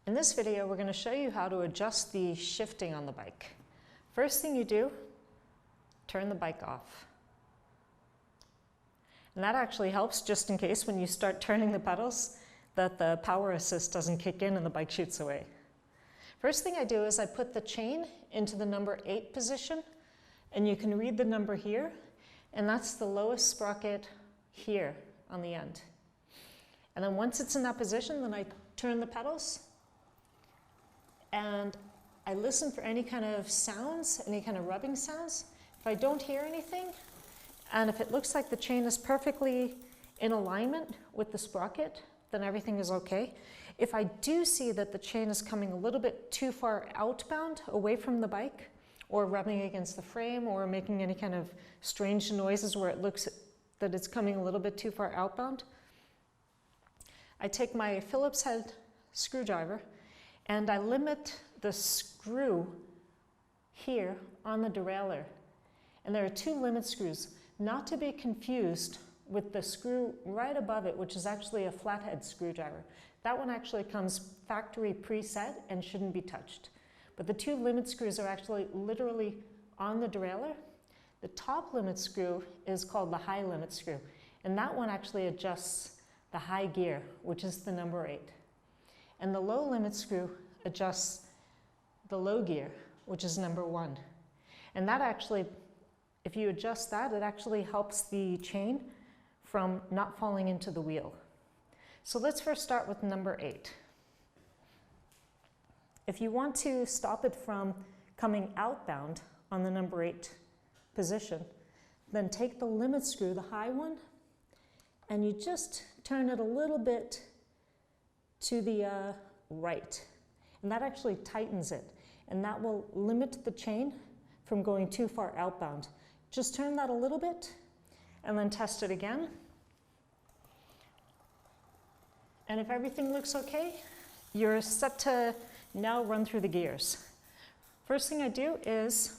In this video, we're going to show you how to adjust the shifting on the bike. First thing you do, turn the bike off. And that actually helps just in case when you start turning the pedals that the power assist doesn't kick in and the bike shoots away. First thing I do is I put the chain into the number 8 position, and you can read the number here, and that's the lowest sprocket here on the end. And then once it's in that position, then I turn the pedals and I listen for any kind of sounds, any kind of rubbing sounds. If I don't hear anything, and if it looks like the chain is perfectly in alignment with the sprocket, then everything is okay. If I do see that the chain is coming a little bit too far outbound, away from the bike, or rubbing against the frame, or making any kind of strange noises where it looks that it's coming a little bit too far outbound, I take my Phillips head screwdriver and I limit the screw here on the derailleur. And there are 2 limit screws, not to be confused with the screw right above it, which is actually a flathead screwdriver. That one actually comes factory preset and shouldn't be touched. But the 2 limit screws are actually literally on the derailleur. The top limit screw is called the high limit screw, and that one actually adjusts the high gear, which is the number 8. And the low limit screw adjusts the low gear, which is number 1. And that actually, if you adjust that, it actually helps the chain from not falling into the wheel. So let's first start with number 8. If you want to stop it from coming outbound on the number 8 position, then take the limit screw, the high one, and you just turn it a little bit to the right. And that actually tightens it. And that will limit the chain from going too far outbound. Just turn that a little bit and then test it again. And if everything looks okay, you're set to now run through the gears. First thing I do is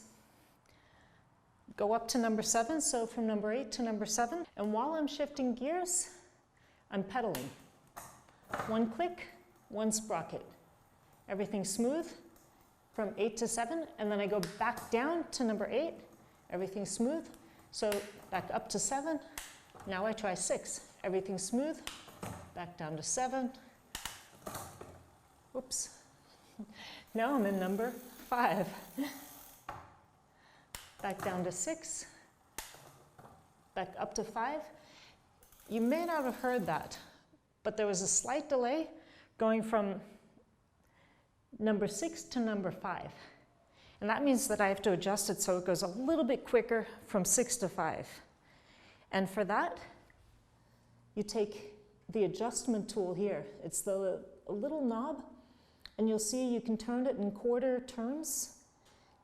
go up to number 7, so from number 8 to number 7. And while I'm shifting gears, I'm pedaling. 1 click, 1 sprocket. Everything's smooth from 8 to 7, and then I go back down to number 8. Everything's smooth. So back up to 7. Now I try 6. Everything's smooth. Back down to 7. Whoops. Now I'm in number 5. Back down to 6. Back up to 5. You may not have heard that, but there was a slight delay going from number 6 to number 5. And that means that I have to adjust it so it goes a little bit quicker from 6 to 5. And for that, you take the adjustment tool here. It's the little knob, and you'll see you can turn it in quarter turns.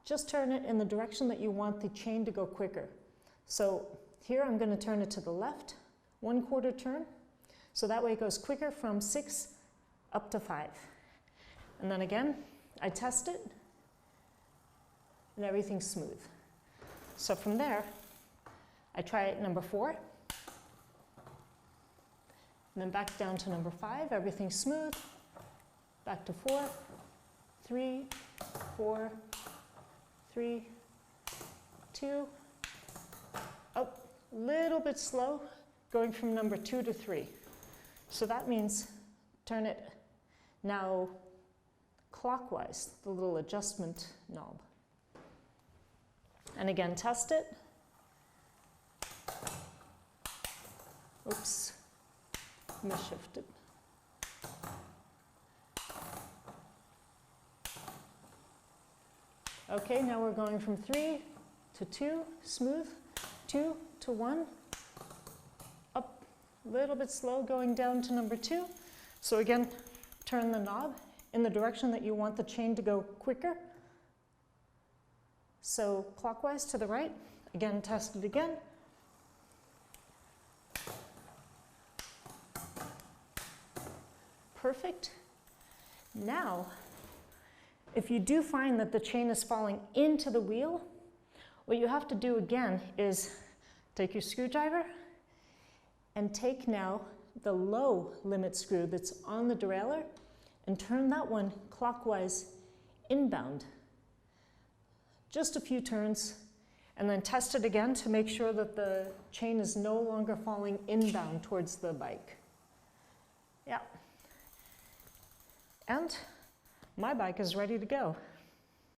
Just turn it in the direction that you want the chain to go quicker. So here I'm going to turn it to the left, 1/4 turn. So that way it goes quicker from 6 up to 5. And then again, I test it, and everything's smooth. So from there, I try it number 4, and then back down to number 5, everything's smooth. Back to 4, 3, 4, 3, 2, up, little bit slow, going from number 2 to 3. So that means turn it now clockwise, the little adjustment knob. And again, test it. Oops, misshifted. Okay, now we're going from 3 to 2, smooth, 2 to 1, up, a little bit slow, going down to number 2. So again, turn the knob in the direction that you want the chain to go quicker. So clockwise to the right, again, test it again. Perfect. Now, if you do find that the chain is falling into the wheel, what you have to do again is take your screwdriver and take now the low limit screw that's on the derailleur and turn that one clockwise inbound. Just a few turns, and then test it again to make sure that the chain is no longer falling inbound towards the bike. Yeah. And my bike is ready to go.